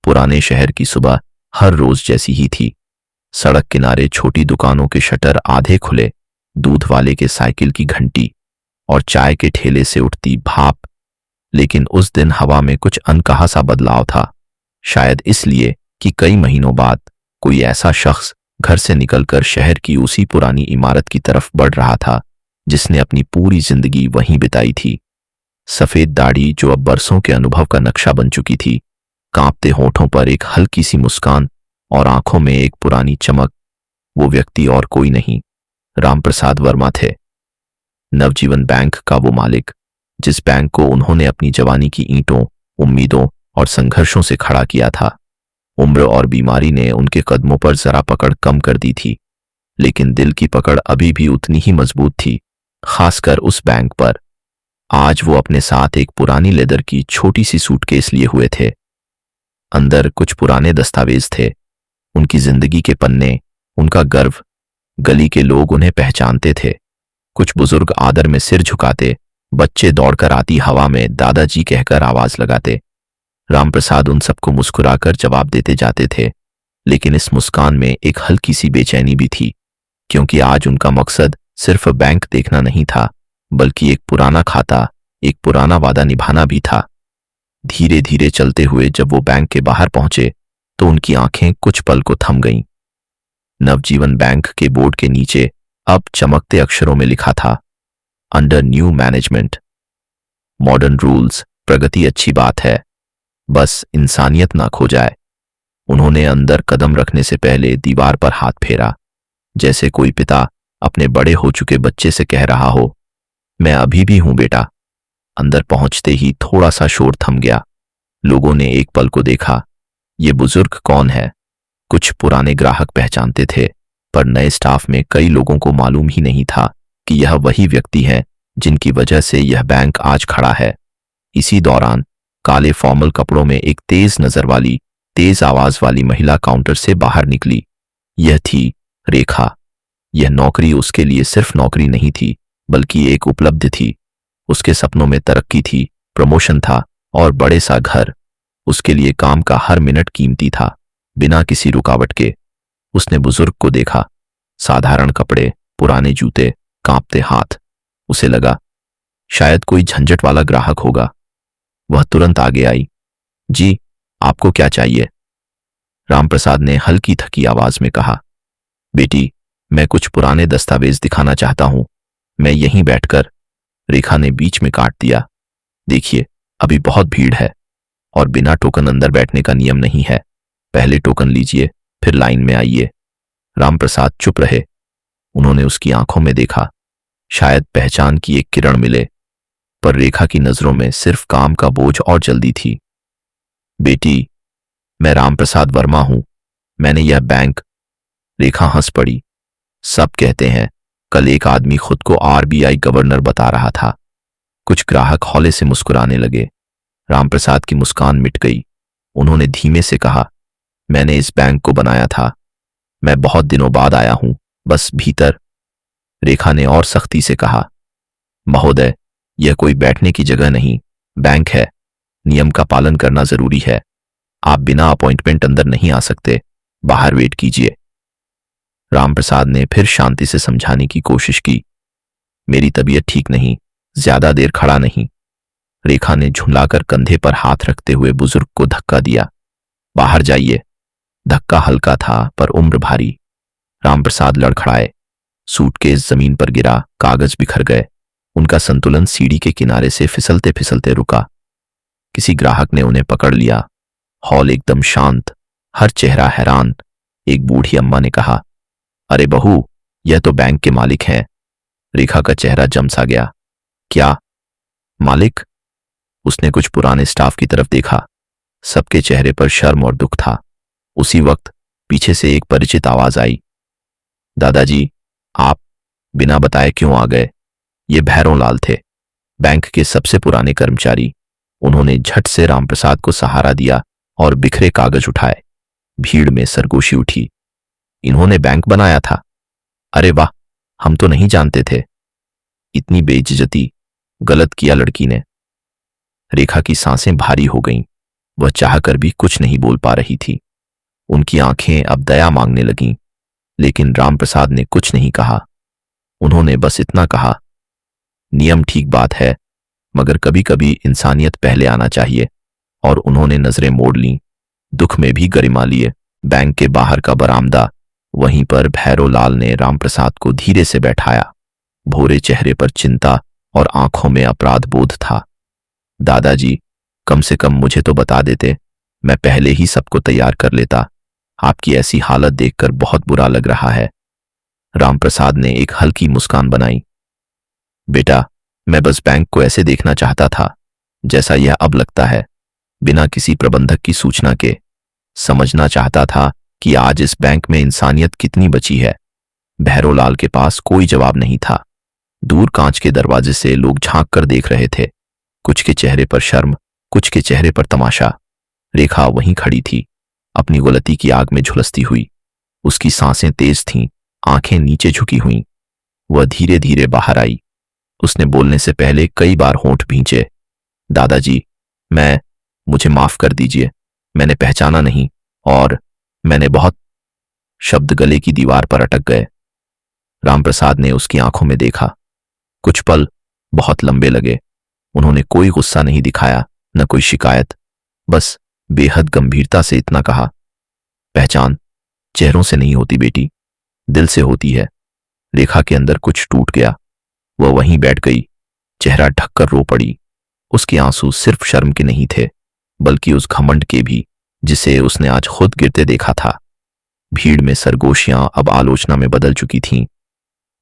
पुराने शहर की सुबह हर रोज जैसी ही थी। सड़क किनारे छोटी दुकानों के शटर आधे खुले, दूध वाले के साइकिल की घंटी और चाय के ठेले से उठती भाप। लेकिन उस दिन हवा में कुछ अनकहा सा बदलाव था। शायद इसलिए कि कई महीनों बाद कोई ऐसा शख्स घर से निकलकर शहर की उसी पुरानी इमारत की तरफ बढ़ रहा था जिसने अपनी पूरी जिंदगी वहीं बिताई थी। सफेद दाढ़ी जो अब बरसों के अनुभव का नक्शा बन चुकी थी, कांपते होठों पर एक हल्की सी मुस्कान और आंखों में एक पुरानी चमक। वो व्यक्ति और कोई नहीं, रामप्रसाद वर्मा थे। नवजीवन बैंक का वो मालिक जिस बैंक को उन्होंने अपनी जवानी की ईंटों, उम्मीदों और संघर्षों से खड़ा किया था। उम्र और बीमारी ने उनके कदमों पर जरा पकड़ कम कर दी थी, लेकिन दिल की पकड़ अभी भी उतनी ही मजबूत थी, खासकर उस बैंक पर। आज वो अपने साथ एक पुरानी लेदर की छोटी सी सूटकेस लिए हुए थे। अंदर कुछ पुराने दस्तावेज थे, उनकी जिंदगी के पन्ने, उनका गर्व। गली के लोग उन्हें पहचानते थे। कुछ बुजुर्ग आदर में सिर झुकाते, बच्चे दौड़कर आती हवा में दादाजी कहकर आवाज लगाते। रामप्रसाद उन सबको मुस्कुराकर जवाब देते जाते थे, लेकिन इस मुस्कान में एक हल्की सी बेचैनी भी थी, क्योंकि आज उनका मकसद सिर्फ बैंक देखना नहीं था, बल्कि एक पुराना खाता, एक पुराना वादा निभाना भी था। धीरे धीरे चलते हुए जब वो बैंक के बाहर पहुंचे तो उनकी आंखें कुछ पल को थम गईं। नवजीवन बैंक के बोर्ड के नीचे अब चमकते अक्षरों में लिखा था, under new management, modern rules. प्रगति अच्छी बात है, बस इंसानियत ना खो जाए। उन्होंने अंदर कदम रखने से पहले दीवार पर हाथ फेरा, जैसे कोई पिता अपने बड़े हो चुके बच्चे से कह रहा हो, मैं अभी भी हूं बेटा। अंदर पहुंचते ही थोड़ा सा शोर थम गया। लोगों ने एक पल को देखा, ये बुजुर्ग कौन है? कुछ पुराने ग्राहक पहचानते थे, पर नए स्टाफ में कई लोगों को मालूम ही नहीं था कि यह वही व्यक्ति है जिनकी वजह से यह बैंक आज खड़ा है। इसी दौरान काले फॉर्मल कपड़ों में एक तेज नजर वाली, तेज आवाज वाली महिला काउंटर से बाहर निकली। यह थी रेखा। यह नौकरी उसके लिए सिर्फ नौकरी नहीं थी, बल्कि एक उपलब्धि थी। उसके सपनों में तरक्की थी, प्रमोशन था और बड़े सा घर। उसके लिए काम का हर मिनट कीमती था, बिना किसी रुकावट के। उसने बुजुर्ग को देखा, साधारण कपड़े, पुराने जूते, कांपते हाथ। उसे लगा शायद कोई झंझट वाला ग्राहक होगा। वह तुरंत आगे आई। जी, आपको क्या चाहिए? रामप्रसाद ने हल्की थकी आवाज में कहा। बेटी, मैं कुछ पुराने दस्तावेज दिखाना चाहता हूं। मैं यहीं बैठकर। रेखा ने बीच में काट दिया। देखिए, अभी बहुत भीड़ है और बिना टोकन अंदर बैठने का नियम नहीं है। पहले टोकन लीजिए, फिर लाइन में आइए। रामप्रसाद चुप रहे। उन्होंने उसकी आंखों में देखा, शायद पहचान की एक किरण मिले, पर रेखा की नजरों में सिर्फ काम का बोझ और जल्दी थी। बेटी, मैं रामप्रसाद वर्मा हूं। मैंने यह बैंक। रेखा हंस पड़ी। सब कहते हैं, कल एक आदमी खुद को आरबीआई गवर्नर बता रहा था। कुछ ग्राहक हौले से मुस्कुराने लगे। रामप्रसाद की मुस्कान मिट गई। उन्होंने धीमे से कहा, मैंने इस बैंक को बनाया था। मैं बहुत दिनों बाद आया हूं, बस भीतर। रेखा ने और सख्ती से कहा, महोदय, यह कोई बैठने की जगह नहीं, बैंक है। नियम का पालन करना जरूरी है। आप बिना अपॉइंटमेंट अंदर नहीं आ सकते। बाहर वेट कीजिए। रामप्रसाद ने फिर शांति से समझाने की कोशिश की, मेरी तबीयत ठीक नहीं, ज्यादा देर खड़ा नहीं। रेखा ने झुंडलाकर कंधे पर हाथ रखते हुए बुजुर्ग को धक्का दिया। बाहर जाइए। धक्का हल्का था पर उम्र भारी। रामप्रसाद लड़खड़ाए। सूटकेस जमीन पर गिरा, कागज बिखर गए। उनका संतुलन सीढ़ी के किनारे से फिसलते फिसलते रुका। किसी ग्राहक ने उन्हें पकड़ लिया। हॉल एकदम शांत, हर चेहरा हैरान। एक बूढ़ी अम्मा ने कहा, अरे बहू, यह तो बैंक के मालिक हैं। रेखा का चेहरा जमसा गया। क्या मालिक? उसने कुछ पुराने स्टाफ की तरफ देखा। सबके चेहरे पर शर्म और दुख था। उसी वक्त पीछे से एक परिचित आवाज आई, दादाजी, आप बिना बताए क्यों आ गए? ये भैरों लाल थे, बैंक के सबसे पुराने कर्मचारी। उन्होंने झट से रामप्रसाद को सहारा दिया और बिखरे कागज उठाए। भीड़ में सरगोशी उठी। इन्होंने बैंक बनाया था? अरे वाह, हम तो नहीं जानते थे। इतनी बेइज्जती, गलत किया लड़की ने। रेखा की सांसें भारी हो गईं। वह चाहकर भी कुछ नहीं बोल पा रही थी। उनकी आंखें अब दया मांगने लगीं, लेकिन रामप्रसाद ने कुछ नहीं कहा। उन्होंने बस इतना कहा, नियम ठीक बात है, मगर कभी कभी इंसानियत पहले आना चाहिए। और उन्होंने नजरें मोड़ लीं, दुख में भी गरिमा लिए। बैंक के बाहर का बरामदा, वहीं पर भैरोलाल ने रामप्रसाद को धीरे से बैठाया। भोरे चेहरे पर चिंता और आंखों में अपराध बोध था। दादाजी, कम से कम मुझे तो बता देते, मैं पहले ही सबको तैयार कर लेता। आपकी ऐसी हालत देखकर बहुत बुरा लग रहा है। रामप्रसाद ने एक हल्की मुस्कान बनाई। बेटा, मैं बस बैंक को ऐसे देखना चाहता था जैसा यह अब लगता है, बिना किसी प्रबंधक की सूचना के। समझना चाहता था कि आज इस बैंक में इंसानियत कितनी बची है। भैरोलाल के पास कोई जवाब नहीं था। दूर कांच के दरवाजे से लोग झांक कर देख रहे थे, कुछ के चेहरे पर शर्म, कुछ के चेहरे पर तमाशा। रेखा वहीं खड़ी थी, अपनी गलती की आग में झुलसती हुई। उसकी सांसें तेज थीं, आंखें नीचे झुकी हुईं। वह धीरे धीरे बाहर आई। उसने बोलने से पहले कई बार होंठ भींचे। दादाजी, मुझे माफ कर दीजिए, मैंने पहचाना नहीं, और मैंने बहुत। शब्द गले की दीवार पर अटक गए। रामप्रसाद ने उसकी आंखों में देखा। कुछ पल बहुत लंबे लगे। उन्होंने कोई गुस्सा नहीं दिखाया, न कोई शिकायत, बस बेहद गंभीरता से इतना कहा, पहचान चेहरों से नहीं होती बेटी, दिल से होती है। रेखा के अंदर कुछ टूट गया। वह वहीं बैठ गई, चेहरा ढककर रो पड़ी। उसके आंसू सिर्फ शर्म के नहीं थे, बल्कि उस घमंड के भी जिसे उसने आज खुद गिरते देखा था। भीड़ में सरगोशियां अब आलोचना में बदल चुकी थीं।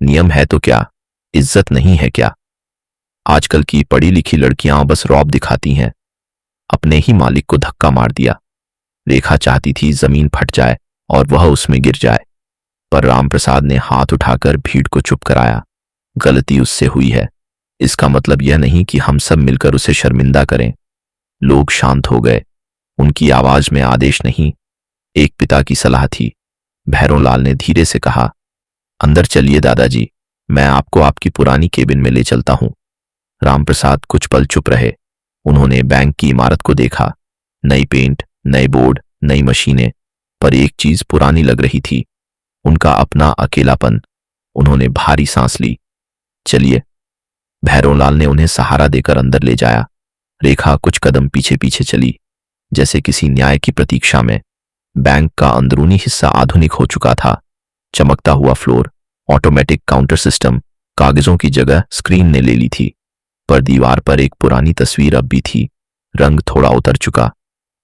नियम है तो क्या, इज्जत नहीं है क्या? आजकल की पढ़ी लिखी लड़कियां बस रौब दिखाती हैं। अपने ही मालिक को धक्का मार दिया। रेखा चाहती थी जमीन फट जाए और वह उसमें गिर जाए, पर रामप्रसाद ने हाथ उठाकर भीड़ को चुप कराया। गलती उससे हुई है, इसका मतलब यह नहीं कि हम सब मिलकर उसे शर्मिंदा करें। लोग शांत हो गए। उनकी आवाज में आदेश नहीं, एक पिता की सलाह थी। भैरोलाल ने धीरे से कहा, अंदर चलिए दादाजी, मैं आपको आपकी पुरानी केबिन में ले चलता हूं। रामप्रसाद कुछ पल चुप रहे। उन्होंने बैंक की इमारत को देखा। नई पेंट, नए बोर्ड, नई मशीनें, पर एक चीज पुरानी लग रही थी, उनका अपना अकेलापन। उन्होंने भारी सांस ली। चलिए। भैरोलाल ने उन्हें सहारा देकर अंदर ले जाया। रेखा कुछ कदम पीछे पीछे चली, जैसे किसी न्याय की प्रतीक्षा में। बैंक का अंदरूनी हिस्सा आधुनिक हो चुका था। चमकता हुआ फ्लोर, ऑटोमेटिक काउंटर सिस्टम, कागजों की जगह स्क्रीन ने ले ली थी। पर दीवार पर एक पुरानी तस्वीर अब भी थी। रंग थोड़ा उतर चुका,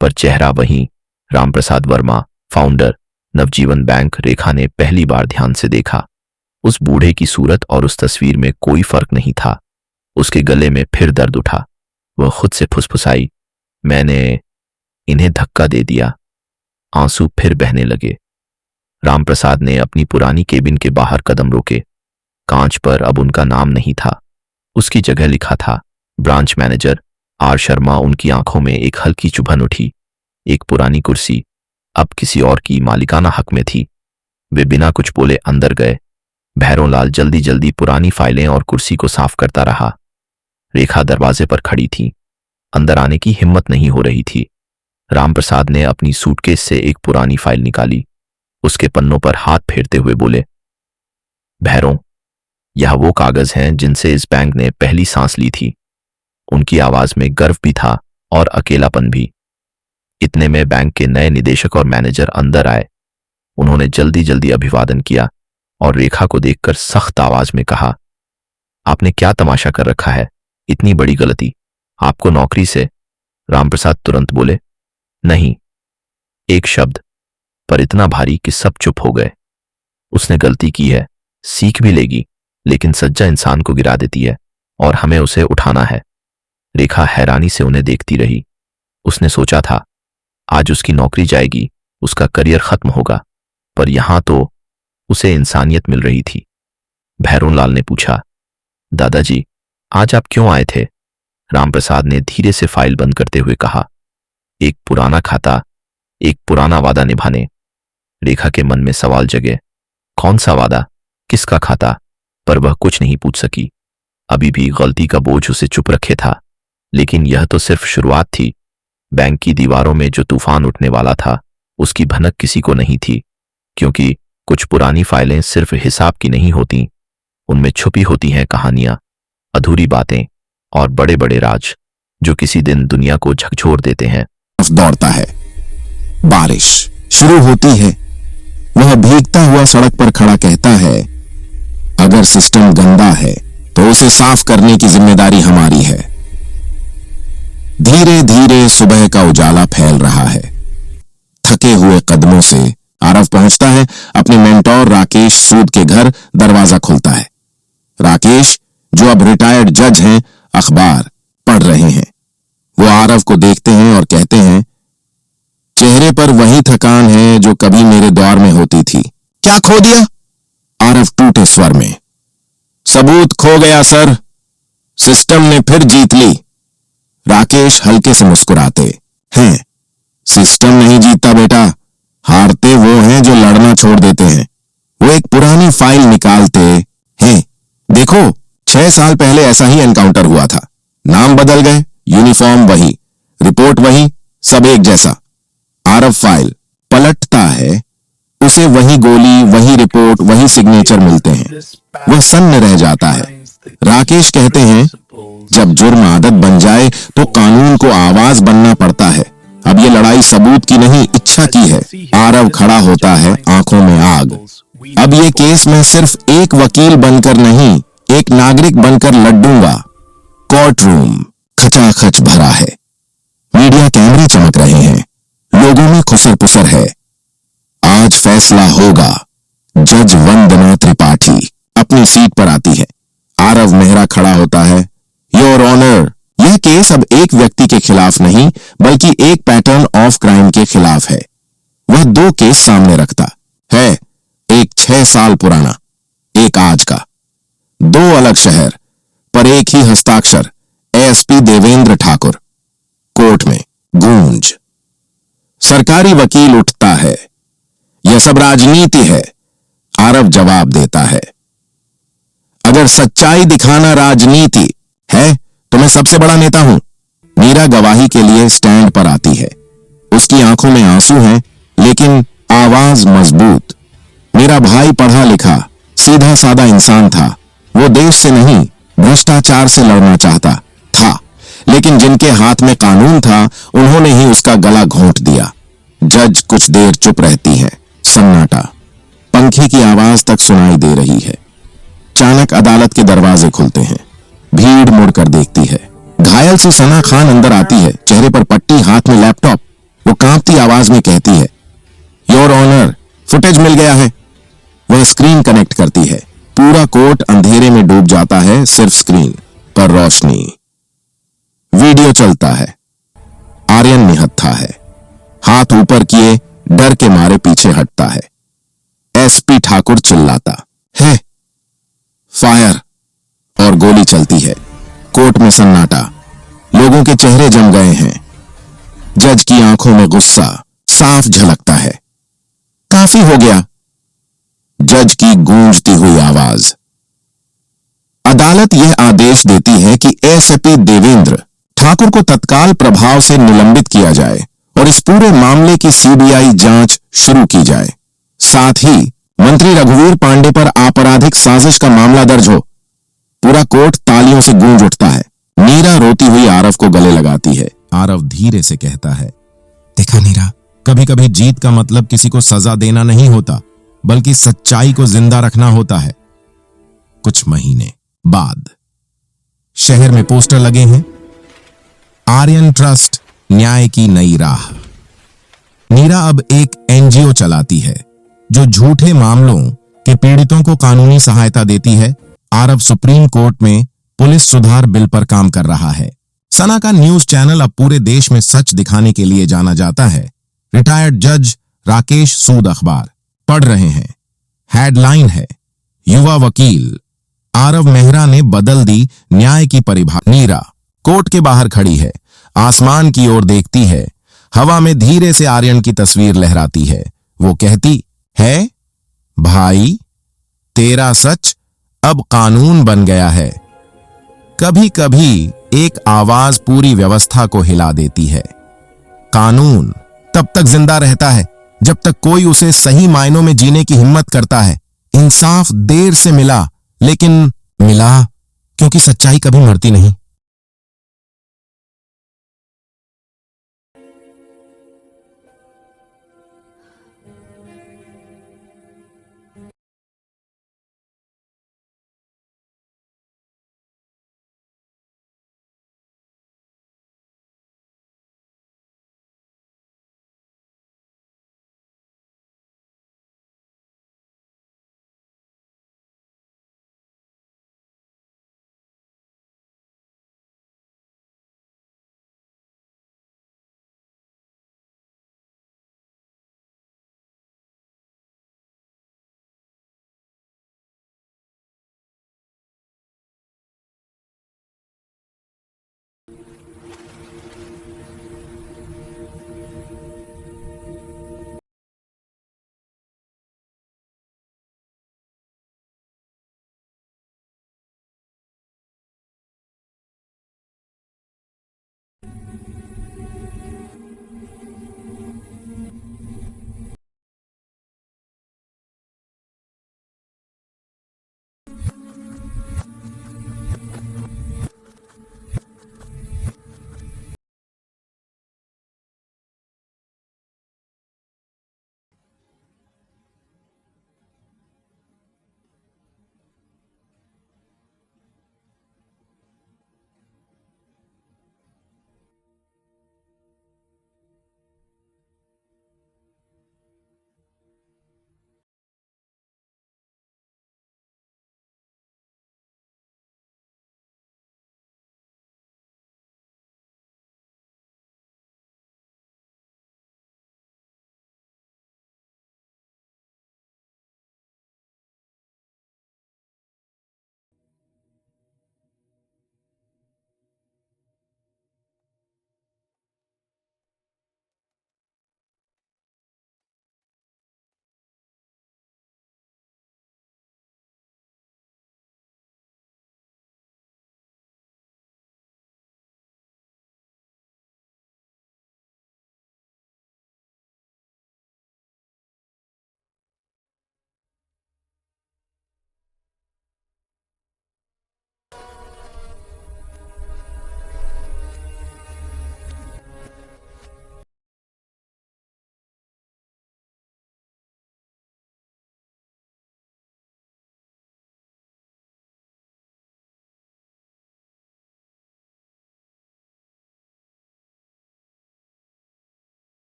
पर चेहरा वहीं। रामप्रसाद वर्मा, फाउंडर, नवजीवन बैंक। रेखा ने पहली बार ध्यान से देखा। उस बूढ़े की सूरत और उस तस्वीर में कोई फर्क नहीं था। उसके गले में फिर दर्द उठा। वह खुद से फुसफुसाई, मैंने इन्हें धक्का दे दिया। आंसू फिर बहने लगे। रामप्रसाद ने अपनी पुरानी केबिन के बाहर कदम रोके। कांच पर अब उनका नाम नहीं था, उसकी जगह लिखा था ब्रांच मैनेजर आर शर्मा। उनकी आंखों में एक हल्की चुभन उठी। एक पुरानी कुर्सी अब किसी और की मालिकाना हक में थी। वे बिना कुछ बोले अंदर गए। भैरोलाल जल्दी जल्दी पुरानी फाइलें और कुर्सी को साफ करता रहा। रेखा दरवाजे पर खड़ी थी, अंदर आने की हिम्मत नहीं हो रही थी। रामप्रसाद ने अपनी सूटकेस से एक पुरानी फाइल निकाली। उसके पन्नों पर हाथ फेरते हुए बोले, भैरों, यह वो कागज हैं जिनसे इस बैंक ने पहली सांस ली थी। उनकी आवाज में गर्व भी था और अकेलापन भी। इतने में बैंक के नए निदेशक और मैनेजर अंदर आए। उन्होंने जल्दी जल्दी अभिवादन किया और रेखा को देखकर सख्त आवाज में कहा, आपने क्या तमाशा कर रखा है? इतनी बड़ी गलती, आपको नौकरी से। रामप्रसाद तुरंत बोले, नहीं। एक शब्द, पर इतना भारी कि सब चुप हो गए। उसने गलती की है, सीख भी लेगी, लेकिन सज्जा इंसान को गिरा देती है और हमें उसे उठाना है। रेखा हैरानी से उन्हें देखती रही। उसने सोचा था आज उसकी नौकरी जाएगी, उसका करियर खत्म होगा, पर यहां तो उसे इंसानियत मिल रही थी। भैरोलाल ने पूछा, दादाजी, आज आप क्यों आए थे? रामप्रसाद ने धीरे से फाइल बंद करते हुए कहा, एक पुराना खाता, एक पुराना वादा निभाने। रेखा के मन में सवाल जगे, कौन सा वादा, किसका खाता? पर वह कुछ नहीं पूछ सकी। अभी भी गलती का बोझ उसे चुप रखे था, लेकिन यह तो सिर्फ शुरुआत थी। बैंक की दीवारों में जो तूफान उठने वाला था उसकी भनक किसी को नहीं थी, क्योंकि कुछ पुरानी फाइलें सिर्फ हिसाब की नहीं होती, उनमें छुपी होती हैं कहानियां, अधूरी बातें और बड़े बड़े राज जो किसी दिन दुनिया को झकझोर देते हैं। दौड़ता है। बारिश शुरू होती है। वह भीगता हुआ सड़क पर खड़ा कहता है, अगर सिस्टम गंदा है तो उसे साफ करने की जिम्मेदारी हमारी है। धीरे धीरे सुबह का उजाला फैल रहा है। थके हुए कदमों से आरव पहुंचता है अपने मेंटोर राकेश सूद के घर। दरवाजा खुलता है। राकेश, जो अब रिटायर्ड जज हैं, अखबार पढ़ रहे हैं। वो आरव को देखते हैं और कहते हैं, चेहरे पर वही थकान है जो कभी मेरे दौर में होती थी। क्या खो दिया? आरव टूटे स्वर में, सबूत खो गया सर, सिस्टम ने फिर जीत ली। राकेश हल्के से मुस्कुराते हैं, सिस्टम नहीं जीतता बेटा, हारते वो हैं जो लड़ना छोड़ देते हैं। वो एक पुरानी फाइल निकालते हैं। देखो, 6 साल पहले ऐसा ही एनकाउंटर हुआ था। नाम बदल गए, यूनिफॉर्म वही, रिपोर्ट वही, सब एक जैसा। आरव फाइल पलटता है, उसे वही गोली, वही रिपोर्ट, वही सिग्नेचर मिलते हैं। वह सन्न रह जाता है। राकेश कहते हैं, जब जुर्म आदत बन जाए तो कानून को आवाज बनना पड़ता है। अब ये लड़ाई सबूत की नहीं, इच्छा की है। आरव खड़ा होता है, आंखों में आग। अब ये केस मैं सिर्फ एक वकील बनकर नहीं, एक नागरिक बनकर लड़ूंगा। कोर्ट रूम खचाखच भरा है। मीडिया कैमरे चमक रहे हैं। लोगों में खुसर पुसर है। आज फैसला होगा। जज वंदना त्रिपाठी अपनी सीट पर आती है। आरव मेहरा खड़ा होता है। योर ऑनर, यह केस अब एक व्यक्ति के खिलाफ नहीं बल्कि एक पैटर्न ऑफ क्राइम के खिलाफ है। वह 2 केस सामने रखता है, एक 6 साल पुराना, एक आज का। 2 अलग शहर पर एक ही हस्ताक्षर, एएसपी देवेंद्र ठाकुर। कोर्ट में गूंज। सरकारी वकील उठता है, यह सब राजनीति है। आरव जवाब देता है, अगर सच्चाई दिखाना राजनीति है तो मैं सबसे बड़ा नेता हूं। मीरा गवाही के लिए स्टैंड पर आती है। उसकी आंखों में आंसू हैं, लेकिन आवाज मजबूत। मेरा भाई पढ़ा लिखा सीधा सादा इंसान था। वो देश से नहीं, भ्रष्टाचार से लड़ना चाहता था, लेकिन जिनके हाथ में कानून था उन्होंने ही उसका गला घोंट दिया। जज कुछ देर चुप रहती है। सन्नाटा। पंखे की आवाज तक सुनाई दे रही है। अचानक अदालत के दरवाजे खुलते हैं। भीड़ मुड़कर देखती है। घायल सी सना खान अंदर आती है, चेहरे पर पट्टी, हाथ में लैपटॉप। वो कांपती आवाज में कहती है, योर ऑनर, फुटेज मिल गया है। वह स्क्रीन कनेक्ट करती है। पूरा कोर्ट अंधेरे में डूब जाता है, सिर्फ स्क्रीन पर रोशनी। वीडियो चलता है। आर्यन निहत्था है, हाथ ऊपर किए, डर के मारे पीछे हटता है। एसपी ठाकुर चिल्लाता है, फायर, और गोली चलती है। कोर्ट में सन्नाटा। लोगों के चेहरे जम गए हैं। जज की आंखों में गुस्सा साफ झलकता है। काफी हो गया। जज की गूंजती हुई आवाज। अदालत यह आदेश देती है कि एएसपी देवेंद्र ठाकुर को तत्काल प्रभाव से निलंबित किया जाए और इस पूरे मामले की सीबीआई जांच शुरू की जाए। साथ ही मंत्री रघुवीर पांडे पर आपराधिक साजिश का मामला दर्ज हो। पूरा कोर्ट तालियों से गूंज उठता है। नीरा रोती हुई आरव को गले लगाती है। आरव धीरे से कहता है, देखा नीरा, कभी कभी जीत का मतलब किसी को सजा देना नहीं होता, बल्कि सच्चाई को जिंदा रखना होता है। कुछ महीने बाद शहर में पोस्टर लगे हैं, आर्यन ट्रस्ट, न्याय की नई राह। नीरा अब एक एनजीओ चलाती है जो झूठे मामलों के पीड़ितों को कानूनी सहायता देती है। आरव सुप्रीम कोर्ट में पुलिस सुधार बिल पर काम कर रहा है। सना का न्यूज चैनल अब पूरे देश में सच दिखाने के लिए जाना जाता है। रिटायर्ड जज राकेश सूद अखबार पढ़ रहे हैं। हेडलाइन है, युवा वकील आरव मेहरा ने बदल दी न्याय की परिभाषा। नीरा कोर्ट के बाहर खड़ी है, आसमान की ओर देखती है। हवा में धीरे से आर्यन की तस्वीर लहराती है। वो कहती है, भाई, तेरा सच अब कानून बन गया है। कभी कभी एक आवाज पूरी व्यवस्था को हिला देती है। कानून तब तक जिंदा रहता है जब तक कोई उसे सही मायनों में जीने की हिम्मत करता है। इंसाफ देर से मिला, लेकिन मिला, क्योंकि सच्चाई कभी मरती नहीं।